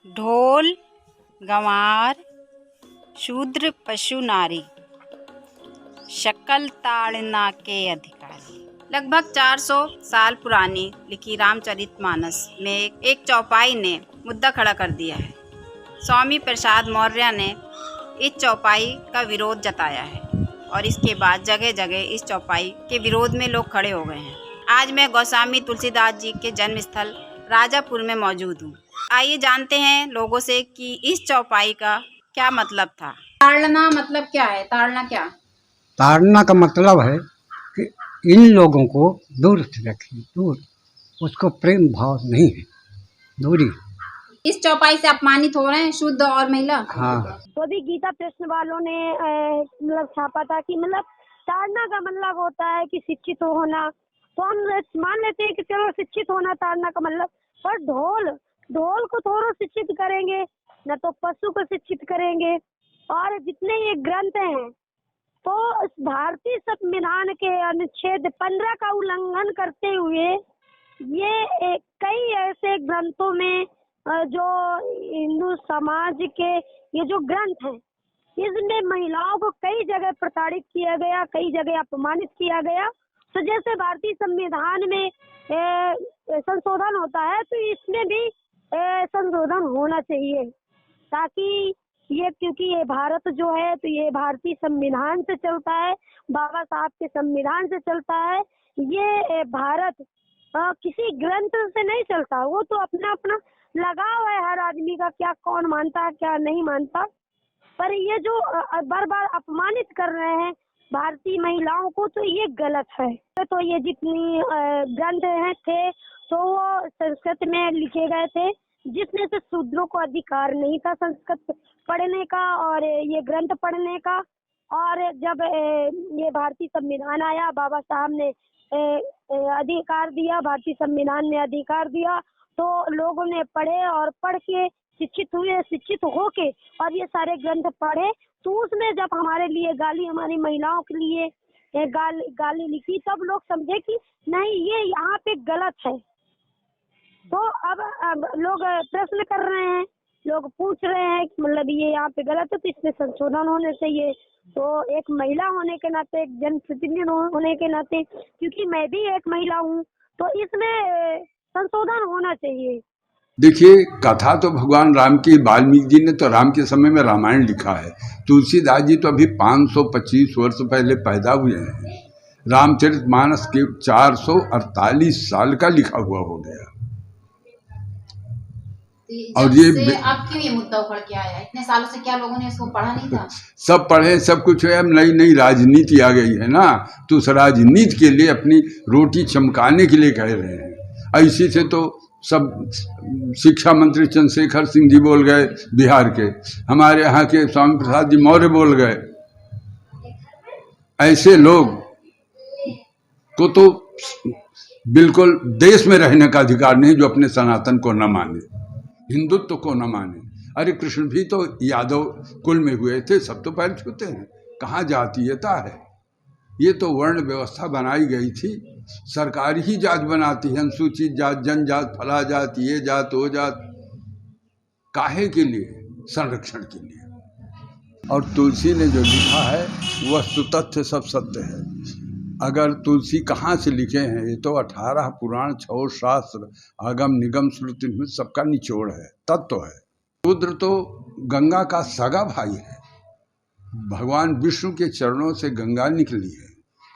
ढोल, गंवार, शूद्र पशु नारी, शकल ताड़ना के अधिकारी। लगभग 400 साल पुरानी लिखी रामचरितमानस में एक चौपाई ने मुद्दा खड़ा कर दिया है। स्वामी प्रसाद मौर्य ने इस चौपाई का विरोध जताया है और इसके बाद जगह जगह इस चौपाई के विरोध में लोग खड़े हो गए हैं। आज मैं गोस्वामी तुलसीदास जी के जन्म स्थल राजापुर में मौजूद हूँ। आइए जानते हैं लोगों से कि इस चौपाई का क्या मतलब था। ताड़ना मतलब क्या है? ताड़ना क्या? ताड़ना का मतलब है कि इन लोगों को दूर से रखें, दूर, उसको प्रेम भाव नहीं है, दूरी। इस चौपाई से अपमानित हो रहे हैं शुद्ध और महिला। हाँ, तो भी गीता प्रश्न वालों ने मतलब छापा था कि मतलब ताड़ना का मतलब होता है कि शिक्षित होना, तो हम मान लेते हैं कि चलो शिक्षित होना ताड़ना का मतलब, पर ढोल को थोड़ा शिक्षित करेंगे न, तो पशु को शिक्षित करेंगे। और जितने ये ग्रंथ हैं तो भारतीय संविधान के अनुच्छेद 15 का उल्लंघन करते हुए ये कई ऐसे ग्रंथों में जो हिंदू समाज के ये जो ग्रंथ हैं, इसमें महिलाओं को कई जगह प्रताड़ित किया गया, कई जगह अपमानित किया गया। तो जैसे भारतीय संविधान में संशोधन होता है, तो इसमें भी संशोधन होना चाहिए, ताकि ये, क्योंकि ये भारत जो है तो ये भारतीय संविधान से चलता है, बाबा साहब के संविधान से चलता है। ये भारत किसी ग्रंथ से नहीं चलता, वो तो अपना अपना लगाव है हर आदमी का, क्या कौन मानता है क्या नहीं मानता। पर ये जो बार बार अपमानित कर रहे हैं भारतीय महिलाओं को, तो ये गलत है। तो ये जितनी ग्रंथ हैं थे तो वो संस्कृत में लिखे गए थे, जिसमें से शूद्रों को अधिकार नहीं था संस्कृत पढ़ने का और ये ग्रंथ पढ़ने का। और जब ये भारतीय संविधान आया, बाबा साहब ने अधिकार दिया, भारतीय संविधान ने अधिकार दिया, तो लोगों ने पढ़े और पढ़ के शिक्षित हुए, शिक्षित होके और ये सारे ग्रंथ पढ़े, तो उसमें जब हमारे लिए गाली, हमारी महिलाओं के लिए गाली लिखी, तब लोग समझे कि नहीं, ये यहाँ पे गलत है। तो अब लोग प्रश्न कर रहे हैं, लोग पूछ रहे हैं कि मतलब ये यहाँ पे गलत है, तो इसमें संशोधन होने चाहिए। तो एक महिला होने के नाते, एक जनप्रतिनिधि होने के नाते, क्योंकि मैं भी एक महिला हूँ, तो इसमें संशोधन होना चाहिए। देखिए, कथा तो भगवान राम की, वाल्मीकि जी ने तो राम के समय में रामायण लिखा है। तुलसीदास जी तो अभी 525 वर्ष पहले पैदा हुए हैं। रामचरितमानस के 448 साल का लिखा हुआ हो गया। और ये अब क्यों ये मुद्दा उभर के आया? इतने सालों से क्या लोगों ने इसको पढ़ा नहीं था? सब पढ़े, सब कुछ है। अब नई नई राजनीति आ गई है ना, तो उस राजनीति के लिए अपनी रोटी चमकाने के लिए कह रहे हैं। ऐसे से तो सब शिक्षा मंत्री चंद्रशेखर सिंह जी बोल गए बिहार के, हमारे यहाँ के स्वामी प्रसाद जी मौर्य बोल गए। ऐसे लोग को तो बिल्कुल देश में रहने का अधिकार नहीं, जो अपने सनातन को न माने, हिंदुत्व को न माने। अरे कृष्ण भी तो यादव कुल में हुए थे, सब तो पैर छूते हैं, कहाँ जातीयता है? ये तो वर्ण व्यवस्था बनाई गई थी, सरकार ही जात बनाती है, अनुसूचित जात, जनजात, फला जात, ये जात, वो जात, काहे के लिए? संरक्षण के लिए। और तुलसी ने जो लिखा है वस्तु तथ्य सब सत्य है। अगर तुलसी कहाँ से लिखे हैं? ये तो 18 पुराण, 6 शास्त्र, आगम निगम श्रुति में सबका निचोड़ है, तत्व है। रुद्र तो गंगा का सगा भाई है, भगवान विष्णु के चरणों से गंगा निकली है,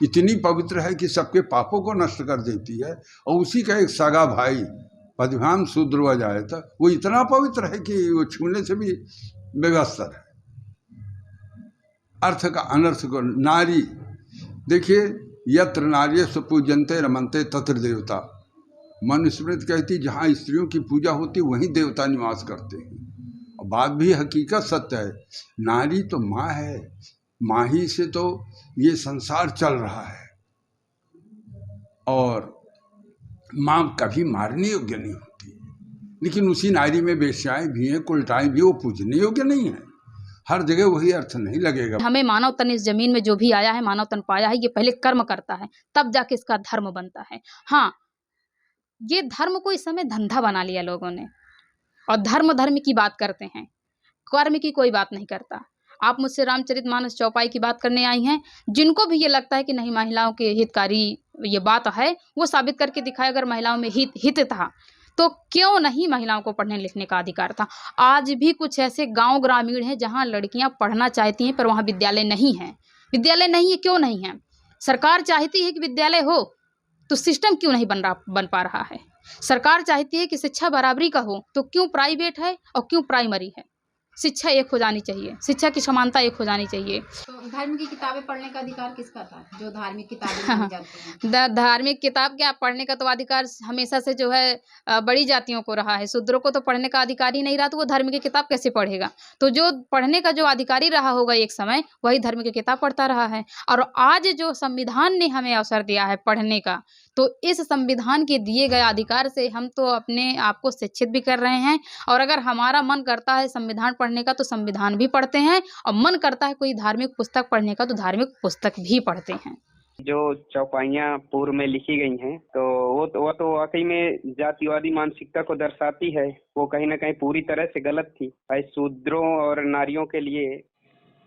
इतनी पवित्र है कि सबके पापों को नष्ट कर देती है। और उसी का एक सगा भाई पद्भ्याम शूद्र हुआ जाए था, वो इतना पवित्र है कि वो छूने से भी बेवस्तर है। अर्थ का अनर्थ को नारी, देखिए, यत्र नार्यस्तु पूज्यन्ते रमन्ते तत्र देवता। मनुस्मृति कहती जहाँ स्त्रियों की पूजा होती वहीं देवता निवास करते हैं। और बात भी हकीकत सत्य है। नारी तो माँ है, माँ ही से तो ये संसार चल रहा है, और माँ कभी मारने योग्य नहीं होती। लेकिन उसी नारी में वेश्याएं भी हैं, कुलटाएं भी, वो पूजने योग्य नहीं है। हर जगह वही अर्थ नहीं लगेगा। हमें मानव तन इस जमीन में जो भी आया है, मानव तन पाया है, ये पहले कर्म करता है, तब जाके इसका धर्म बनता है। हाँ, ये धर्म को इस समय धंधा बना लिया लोगों ने। और धर्म की बात करते हैं, कर्म की कोई बात नहीं करता। आप मुझसे रामचरितमानस चौपाई की बात करने आई हैं, जिनको भी ये लगता है कि नहीं महिलाओं के हितकारी ये बात है, वो साबित करके दिखाए। अगर महिलाओं में हित था तो क्यों नहीं महिलाओं को पढ़ने लिखने का अधिकार था। आज भी कुछ ऐसे गांव ग्रामीण हैं जहां लड़कियां पढ़ना चाहती हैं पर वहां विद्यालय नहीं है। विद्यालय नहीं है, क्यों नहीं है? सरकार चाहती है कि विद्यालय हो, तो सिस्टम क्यों नहीं बन पा रहा है? सरकार चाहती है कि शिक्षा बराबरी का हो, तो क्यों प्राइवेट है और क्यों प्राइमरी है? शिक्षा एक हो जानी चाहिए, शिक्षा की समानता एक हो जानी चाहिए। तो धर्म की किताबें पढ़ने का अधिकार किसका था, जो धार्मिक किताबें मानी जाती हैं? धार्मिक किताब क्या पढ़ने का तो अधिकार हमेशा से जो है बड़ी जातियों को रहा है। शूद्रों को तो पढ़ने का अधिकार ही नहीं रहा, तो वो धर्म की किताब कैसे पढ़ेगा? तो जो पढ़ने का जो अधिकारी रहा होगा एक समय, वही धर्म की किताब पढ़ता रहा है। और आज जो संविधान ने हमें अवसर दिया है पढ़ने का, तो इस संविधान के दिए गए अधिकार से हम तो अपने आप को शिक्षित भी कर रहे हैं। और अगर हमारा मन करता है संविधान पढ़ने का तो संविधान भी पढ़ते हैं, और मन करता है कोई धार्मिक पुस्तक पढ़ने का तो धार्मिक पुस्तक भी पढ़ते हैं। जो चौपाइयाँ पूर्व में लिखी गई हैं तो वो तो वाकई में जातिवादी मानसिकता को दर्शाती है। वो कहीं ना कहीं पूरी तरह से गलत थी। भाई शूद्रों और नारियों के लिए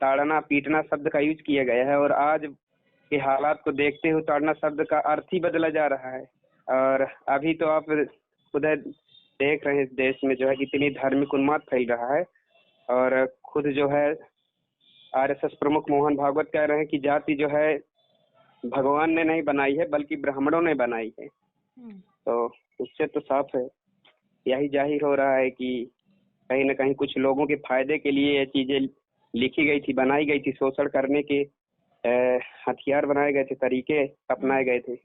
ताड़ना पीटना शब्द का यूज किया गया है, और आज के हालात को देखते हुए ताड़ना शब्द का अर्थ ही बदला जा रहा है। और अभी तो आप उधर देख रहे हैं देश में जो है कितनी धार्मिक उन्माद फैल रहा है। और खुद जो है आरएसएस प्रमुख मोहन भागवत कह रहे हैं कि जाति जो है भगवान ने नहीं बनाई है बल्कि ब्राह्मणों ने बनाई है। तो उससे तो साफ है, यही जाहिर हो रहा है कि कहीं ना कहीं कुछ लोगों के फायदे के लिए ये चीजें लिखी गई थी, बनाई गई थी। शोषण करने के हथियार बनाए गए थे, तरीके अपनाए गए थे।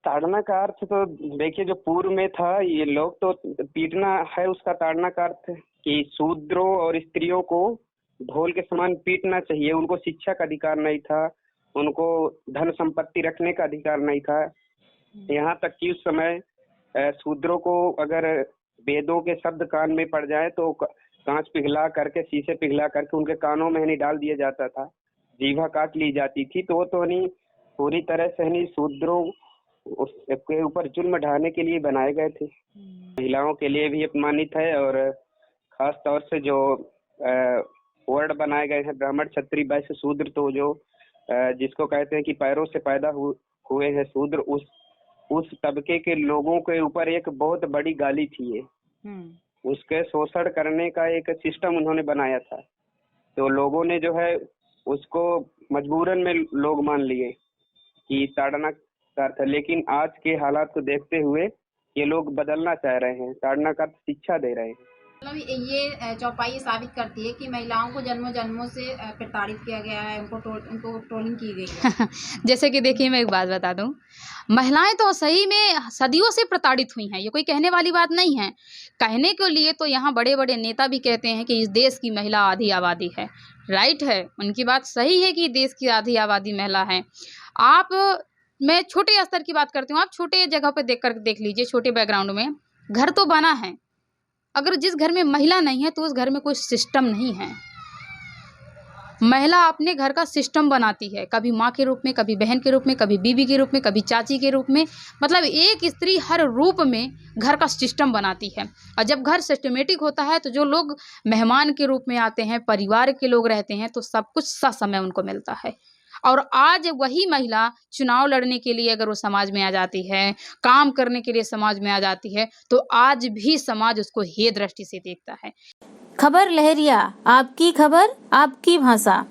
ताड़ना का अर्थ तो देखिए जो पूर्व में था, ये लोग तो पीटना है उसका ताड़ना का अर्थ कि शूद्रों और स्त्रियों को ढोल के समान पीटना चाहिए। उनको शिक्षा का अधिकार नहीं था, उनको धन संपत्ति रखने का अधिकार नहीं था। यहाँ तक कि उस समय शूद्रों को अगर वेदों के शब्द कान में पड़ जाए तो कांच पिघला करके, शीशे पिघला करके उनके कानों में नहीं डाल दिया जाता था, जीवा काट ली जाती थी। तो वो तो नहीं पूरी तरह से नहीं शूद्रों उसके ऊपर जुल्म ढाने के लिए बनाए गए थे। महिलाओं के लिए भी अपमानित है। और खास तौर से जो वर्ड बनाए गए हैं ब्राह्मण क्षत्रिय वैश्य शूद्र, तो जो जिसको कहते हैं कि पैरों से पैदा हुए हैं शूद्र, उस तबके के लोगों के ऊपर एक बहुत बड़ी गाली थी ये। उसके शोषण करने का एक सिस्टम उन्होंने बनाया था। तो लोगों ने जो है उसको मजबूरन में लोग मान लिए कि ताड़ना का अर्थ है। लेकिन आज के हालात को देखते हुए ये लोग बदलना चाह रहे हैं, ताड़ना का शिक्षा दे रहे हैं। मतलब ये चौपाई साबित करती है कि महिलाओं को जन्मों जन्मों से प्रताड़ित किया गया है, उनको ट्रोलिंग की गई है। जैसे कि देखिए मैं एक बात बता दूं, महिलाएं तो सही में सदियों से प्रताड़ित हुई हैं, ये कोई कहने वाली बात नहीं है। कहने के लिए तो यहाँ बड़े बड़े नेता भी कहते हैं कि इस देश की महिला आधी आबादी है। राइट है, उनकी बात सही है कि देश की आधी आबादी महिला है। मैं छोटे स्तर की बात करती हूँ, आप छोटे जगह पे देख लीजिए, छोटे बैकग्राउंड में घर तो बना है, अगर जिस घर में महिला नहीं है तो उस घर में कोई सिस्टम नहीं है। महिला अपने घर का सिस्टम बनाती है, कभी माँ के रूप में, कभी बहन के रूप में, कभी बीवी के रूप में, कभी चाची के रूप में। मतलब एक स्त्री हर रूप में घर का सिस्टम बनाती है। और जब घर सिस्टमेटिक होता है तो जो लोग मेहमान के रूप में आते हैं, परिवार के लोग रहते हैं, तो सब कुछ समय उनको मिलता है। और आज वही महिला चुनाव लड़ने के लिए अगर वो समाज में आ जाती है, काम करने के लिए समाज में आ जाती है, तो आज भी समाज उसको हे दृष्टि से देखता है। खबर लहरिया, आपकी खबर आपकी भाषा।